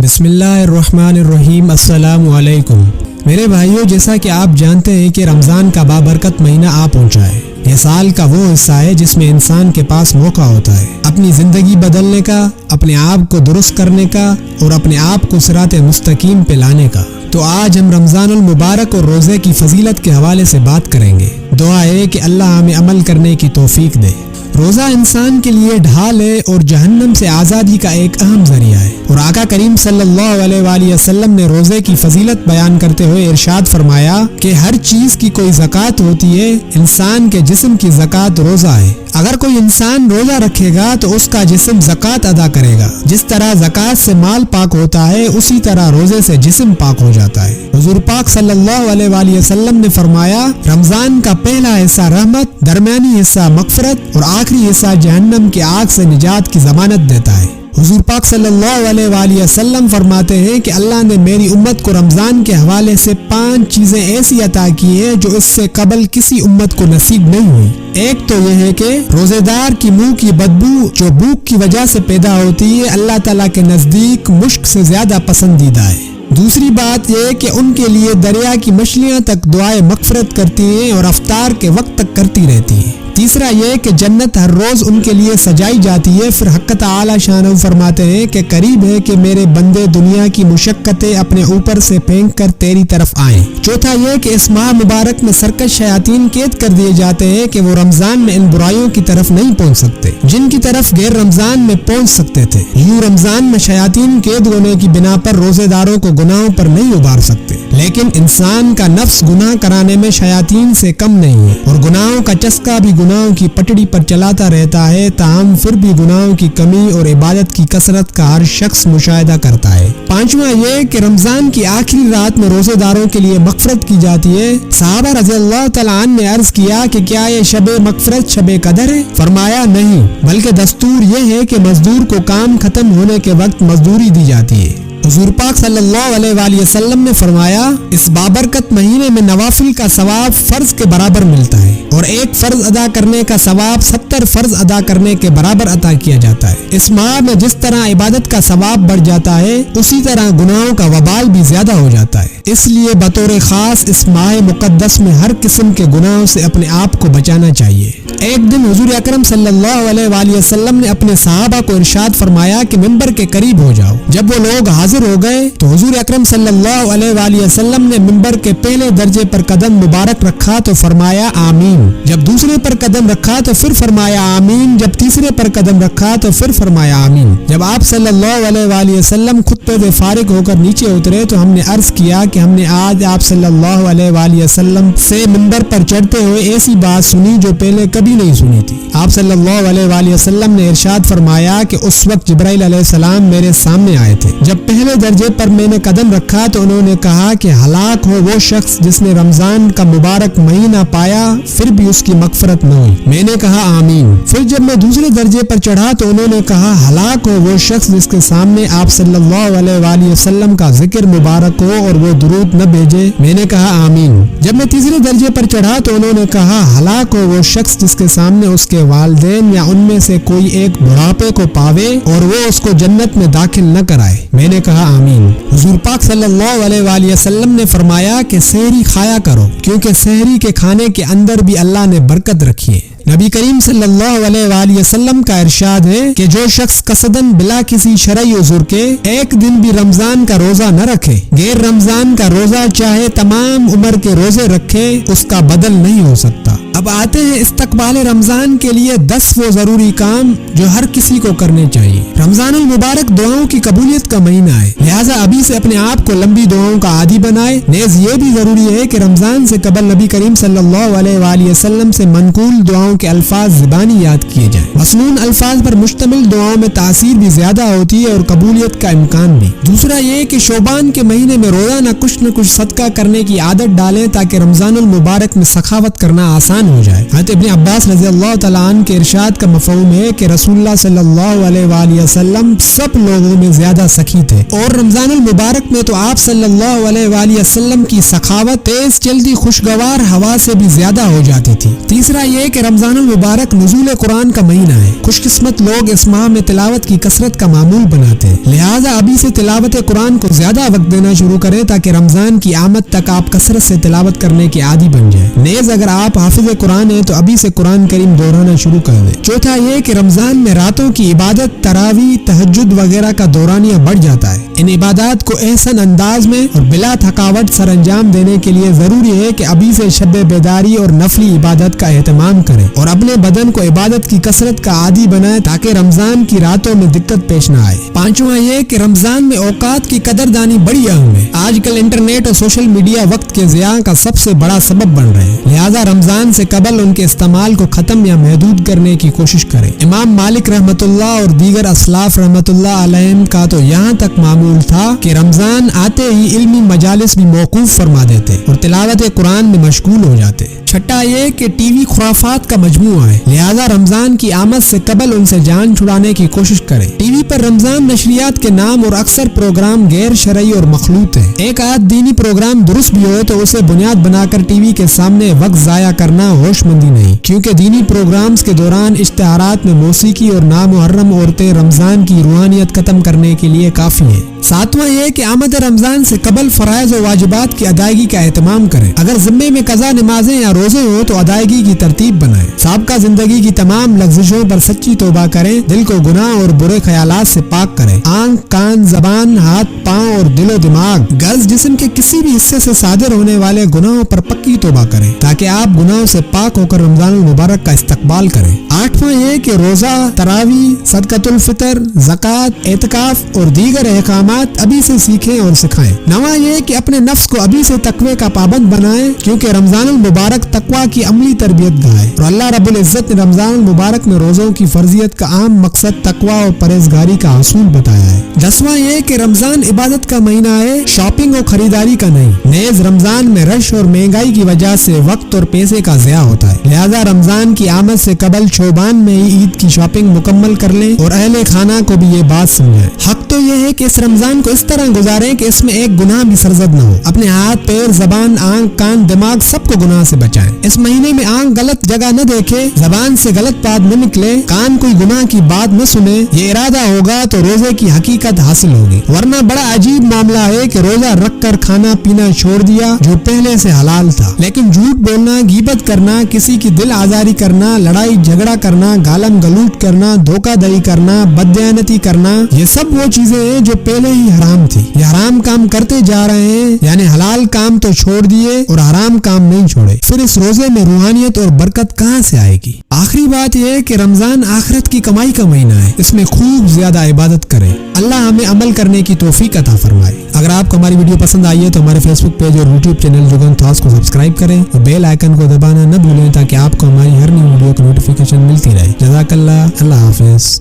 بسم اللہ الرحمن الرحیم۔ السلام علیکم میرے بھائیوں، جیسا کہ آپ جانتے ہیں کہ رمضان کا بابرکت مہینہ آ پہنچا ہے۔ یہ سال کا وہ حصہ ہے جس میں انسان کے پاس موقع ہوتا ہے اپنی زندگی بدلنے کا، اپنے آپ کو درست کرنے کا اور اپنے آپ کو صراط مستقیم پہ لانے کا۔ تو آج ہم رمضان المبارک اور روزے کی فضیلت کے حوالے سے بات کریں گے۔ دعا ہے کہ اللہ ہمیں عمل کرنے کی توفیق دے۔ روزہ انسان کے لیے ڈھال ہے اور جہنم سے آزادی کا ایک اہم ذریعہ ہے، اور آقا کریم صلی اللہ علیہ وآلہ وسلم نے روزے کی فضیلت بیان کرتے ہوئے ارشاد فرمایا کہ ہر چیز کی کوئی زکوٰۃ ہوتی ہے، انسان کے جسم کی زکوٰۃ روزہ ہے۔ اگر کوئی انسان روزہ رکھے گا تو اس کا جسم زکوٰۃ ادا کرے گا۔ جس طرح زکوٰۃ سے مال پاک ہوتا ہے، اسی طرح روزے سے جسم پاک ہو جاتا ہے۔ حضور پاک صلی اللہ علیہ وآلہ وسلم نے فرمایا، رمضان کا پہلا حصہ رحمت، درمیانی حصہ مغفرت اور آخری حصہ جہنم کی آگ سے نجات کی ضمانت دیتا ہے۔ حضور پاک صلی اللہ علیہ وآلہ وسلم فرماتے ہیں کہ اللہ نے میری امت کو رمضان کے حوالے سے 5 چیزیں ایسی عطا کی ہیں جو اس سے قبل کسی امت کو نصیب نہیں ہوئی۔ ایک تو یہ ہے کہ روزے دار کی منہ کی بدبو جو بھوک کی وجہ سے پیدا ہوتی ہے، اللہ تعالیٰ کے نزدیک مشک سے زیادہ پسندیدہ ہے۔ دوسری بات یہ کہ ان کے لیے دریا کی مچھلیاں تک دعائے مغفرت کرتی ہیں اور افطار کے وقت تک کرتی رہتی ہیں۔ تیسرا یہ کہ جنت ہر روز ان کے لیے سجائی جاتی ہے۔ پھر حق تعالی شانہ فرماتے ہیں کہ قریب ہے کہ میرے بندے دنیا کی مشقتیں اپنے اوپر سے پھینک کر تیری طرف آئیں۔ چوتھا یہ کہ اس ماہ مبارک میں سرکش شیاطین قید کر دیے جاتے ہیں کہ وہ رمضان میں ان برائیوں کی طرف نہیں پہنچ سکتے جن کی طرف غیر رمضان میں پہنچ سکتے تھے۔ یوں رمضان میں شیاطین قید ہونے کی بنا پر روزے داروں کو گناہوں پر نہیں ابھار سکتے، لیکن انسان کا نفس گناہ کرانے میں شیاطین سے کم نہیں ہے، اور گناہوں کا چسکا بھی گناہوں کی پٹڑی پر چلاتا رہتا ہے، تاہم پھر بھی گناہوں کی کمی اور عبادت کی کثرت کا ہر شخص مشاہدہ کرتا ہے۔ پانچواں یہ کہ رمضان کی آخری رات میں روزے داروں کے لیے مغفرت کی جاتی ہے۔ صحابہ رضی اللہ تعالیٰ عنہ نے عرض کیا کہ کیا یہ شب مغفرت شب قدر ہے؟ فرمایا نہیں، بلکہ دستور یہ ہے کہ مزدور کو کام ختم ہونے کے وقت مزدوری دی جاتی ہے۔ حضور پاک صلی اللہ علیہ وآلہ وسلم نے فرمایا، اس بابرکت مہینے میں نوافل کا ثواب فرض کے برابر ملتا ہے، اور ایک فرض ادا کرنے کا ثواب 70 فرض ادا کرنے کے برابر عطا کیا جاتا ہے۔ اس ماہ میں جس طرح عبادت کا ثواب بڑھ جاتا ہے، اسی طرح گناہوں کا وبال بھی زیادہ ہو جاتا ہے۔ اس لیے بطور خاص اس ماہ مقدس میں ہر قسم کے گناہوں سے اپنے آپ کو بچانا چاہیے۔ ایک دن حضور اکرم صلی اللہ علیہ وآلہ وسلم نے اپنے صحابہ کو ارشاد فرمایا کہ منبر کے قریب ہو جاؤ۔ جب وہ لوگ حاضر ہو گئے تو حضور اکرم صلی اللہ علیہ وآلہ وسلم نے منبر کے پہلے درجے پر قدم مبارک رکھا تو فرمایا آمین، جب دوسرے پر قدم رکھا تو پھر فرمایا آمین، جب تیسرے پر قدم رکھا تو پھر فرمایا آمین۔ جب آپ صلی اللہ علیہ وآلہ وسلم خطبے سے فارغ ہو کر نیچے اترے تو ہم نے عرض کیا کہ ہم نے آج آپ صلی اللہ علیہ وآلہ وسلم سے منبر پر چڑھتے ہوئے ایسی بات سنی جو پہلے کبھی نہیں سنی تھی۔ آپ صلی اللہ علیہ وآلہ وسلم نے ارشاد فرمایا کہ اس وقت جبرائیل علیہ السلام میرے سامنے آئے تھے۔ جب پہلے درجے پر میں نے قدم رکھا تو انہوں نے کہا کہ ہلاک ہو وہ شخص جس نے رمضان کا مبارک مہینہ پایا پھر بھی اس کی مغفرت نہ ہوئی۔ میں نے کہا آمین۔ پھر جب میں دوسرے درجے پر چڑھا تو انہوں نے کہا ہلاک ہو وہ شخص جس کے سامنے آپ صلی اللہ علیہ وآلہ وسلم کا ذکر مبارک ہو اور وہ درود نہ بھیجے۔ میں نے کہا آمین۔ جب میں تیسرے درجے پر چڑھا تو انہوں نے کہا ہلاک ہو وہ شخص جس کے سامنے اس کے والدین یا ان میں سے کوئی ایک بڑھاپے کو پاوے اور وہ اس کو جنت میں داخل نہ کرائے۔ میں نے کہا آمین۔ حضور پاک صلی اللہ علیہ وآلہ وسلم نے فرمایا کہ سحری کھایا کرو، کیونکہ سحری کے کھانے کے اندر بھی اللہ نے برکت رکھی ہے۔ نبی کریم صلی اللہ علیہ وآلہ وسلم کا ارشاد ہے کہ جو شخص قصدن بلا کسی شرعی عذر کے ایک دن بھی رمضان کا روزہ نہ رکھے، غیر رمضان کا روزہ چاہے تمام عمر کے روزے رکھے، اس کا بدل نہیں ہو سکتا۔ اب آتے ہیں استقبال رمضان کے لیے 10 وہ ضروری کام جو ہر کسی کو کرنے چاہیے۔ رمضان المبارک دعاؤں کی قبولیت کا مہینہ ہے، لہٰذا ابھی سے اپنے آپ کو لمبی دعاؤں کا عادی بنائے۔ نیز یہ بھی ضروری ہے کہ رمضان سے قبل نبی کریم صلی اللہ علیہ وآلہ وسلم سے منقول دعاؤں کے الفاظ زبانی یاد کیے جائیں۔ مصنون الفاظ پر مشتمل دعاؤں میں تاثیر بھی زیادہ ہوتی ہے اور قبولیت کا امکان بھی۔ دوسرا یہ کہ شعبان کے مہینے میں روزانہ کچھ نہ کچھ صدقہ کرنے کی عادت ڈالیں تاکہ رمضان المبارک میں سخاوت کرنا آسان ہو جائے۔ حضرت ابن عباس رضی اللہ تعالیٰ عنہ کے ارشاد کا مفہوم ہے کہ رسول اللہ صلی اللہ علیہ وآلہ وسلم سب لوگوں میں زیادہ سخی تھے، اور رمضان المبارک میں تو آپ صلی اللہ علیہ وآلہ وسلم کی سخاوت تیز چلتی خوشگوار ہوا سے بھی زیادہ ہو جاتی تھی۔ تیسرا یہ کہ رمضان رمضان المبارک نزول قرآن کا مہینہ ہے۔ خوش قسمت لوگ اس ماہ میں تلاوت کی کثرت کا معمول بناتے ہیں، لہٰذا ابھی سے تلاوت قرآن کو زیادہ وقت دینا شروع کریں تاکہ رمضان کی آمد تک آپ کثرت سے تلاوت کرنے کے عادی بن جائیں۔ نیز اگر آپ حافظ قرآن ہیں تو ابھی سے قرآن کریم دہرانا شروع کر دیں۔ چوتھا یہ کہ رمضان میں راتوں کی عبادت، تراویح، تہجد وغیرہ کا دورانیہ بڑھ جاتا ہے۔ ان عبادات کو احسن انداز میں اور بلا تھکاوٹ سر انجام دینے کے لیے ضروری ہے کہ ابھی سے شب بیداری اور نفلی عبادت کا اہتمام کریں اور اپنے بدن کو عبادت کی کثرت کا عادی بنائیں تاکہ رمضان کی راتوں میں دقت پیش نہ آئے۔ پانچواں یہ کہ رمضان میں اوقات کی قدردانی بڑی اہم ہے۔ آج کل انٹرنیٹ اور سوشل میڈیا وقت کے ضیاع کا سب سے بڑا سبب بن رہے ہیں، لہٰذا رمضان سے قبل ان کے استعمال کو ختم یا محدود کرنے کی کوشش کریں۔ امام مالک رحمۃ اللہ اور دیگر اسلاف رحمۃ اللہ علیہم کا تو یہاں تک معمول تھا کہ رمضان آتے ہی علمی مجالس بھی موقوف فرما دیتے اور تلاوت قرآن میں مشغول ہو جاتے۔ چھٹا یہ کہ ٹی وی خرافات کا مجموعہ ہے، لہذا رمضان کی آمد سے قبل ان سے جان چھڑانے کی کوشش کریں۔ ٹی وی پر رمضان نشریات کے نام اور اکثر پروگرام غیر شرعی اور مخلوط ہیں۔ ایک آدھ دینی پروگرام درست بھی ہو تو اسے بنیاد بنا کر ٹی وی کے سامنے وقت ضائع کرنا ہوش مندی نہیں، کیونکہ دینی پروگرامز کے دوران اشتہارات میں موسیقی اور نامحرم عورتیں رمضان کی روحانیت ختم کرنے کے لیے کافی ہیں۔ ساتواں یہ کہ آمد رمضان سے قبل فرائض و واجبات کی ادائیگی کا اہتمام کریں۔ اگر ذمے میں قضا نمازیں یا روزے ہوں تو ادائیگی کی ترتیب بنائیں۔ سابقہ زندگی کی تمام لغزشوں پر سچی توبہ کریں، دل کو گناہ اور برے خیالات سے پاک کریں۔ آنکھ، کان، زبان، ہاتھ، پاؤں اور دل و دماغ غرض جسم کے کسی بھی حصے سے صادر ہونے والے گناہوں پر پکی توبہ کریں تاکہ آپ گناہوں سے پاک ہو کر رمضان المبارک کا استقبال کریں۔ آٹھواں یہ کہ روزہ، تراویح، صدقۃ الفطر، زکوٰۃ، اعتکاف اور دیگر احکامات ابھی سے سیکھیں اور سکھائیں۔ نواں یہ کہ اپنے نفس کو ابھی سے تقوی کا پابند بنائیں، کیونکہ رمضان المبارک تقوی کی عملی تربیت گاہ ہے اور اللہ رب العزت نے رمضان المبارک میں روزوں کی فرضیت کا عام مقصد تقوی اور پرہیزگاری کا حصول بتایا ہے۔ دسواں یہ کہ رمضان عبادت کا مہینہ ہے، شاپنگ اور خریداری کا نہیں۔ نیز رمضان میں رش اور مہنگائی کی وجہ سے وقت اور پیسے کا ضیاع ہوتا ہے، لہذا رمضان کی آمد سے قبل شعبان میں ہی عید کی شاپنگ مکمل کر لیں اور اہل خانہ کو بھی یہ بات سمجھائیں۔ حق تو یہ ہے کہ اس رمضان کو اس طرح گزاریں کہ اس میں ایک گناہ بھی سرزد نہ ہو۔ اپنے ہاتھ، پیر، زبان، آنکھ، کان، دماغ سب کو گناہ سے بچائیں۔ اس مہینے میں آنکھ غلط جگہ نہ دیکھے، زبان سے غلط بات نہ نکلے، کان کوئی گناہ کی بات نہ سنے۔ یہ ارادہ ہوگا تو روزے کی حقیقت حاصل ہوگی، ورنہ بڑا عجیب معاملہ ہے کہ روزہ رکھ کر کھانا پینا چھوڑ دیا جو پہلے سے حلال تھا، لیکن جھوٹ بولنا، غیبت کرنا، کسی کی دل آزاری کرنا، لڑائی جھگڑا کرنا، گالم گلوٹ کرنا، دھوکہ دہی کرنا، بددیانتی کرنا، یہ سب وہ چیزیں ہیں جو پہلے ہی حرام تھی۔ یہ حرام کام کرتے جا رہے ہیں، یعنی حلال کام تو چھوڑ دیے اور حرام کام نہیں چھوڑے، پھر اس روزے میں روحانیت اور برکت کہاں سے آئے گی؟ آخری بات یہ ہے کہ رمضان آخرت کی کمائی کا مہینہ ہے، اس میں خوب زیادہ عبادت کریں۔ اللہ ہمیں عمل کرنے کی توفیق عطا فرمائے۔ اگر آپ کو ہماری ویڈیو پسند آئی ہے تو ہمارے فیس بک پیج اور یوٹیوب چینل جگن تھاس کو سبسکرائب کریں اور بیل آئیکن کو دبانا نہ بھولیں تاکہ آپ کو ہماری ہر نئی ویڈیو کی نوٹیفیکیشن ملتی رہے۔ جزاک اللہ، اللہ حافظ۔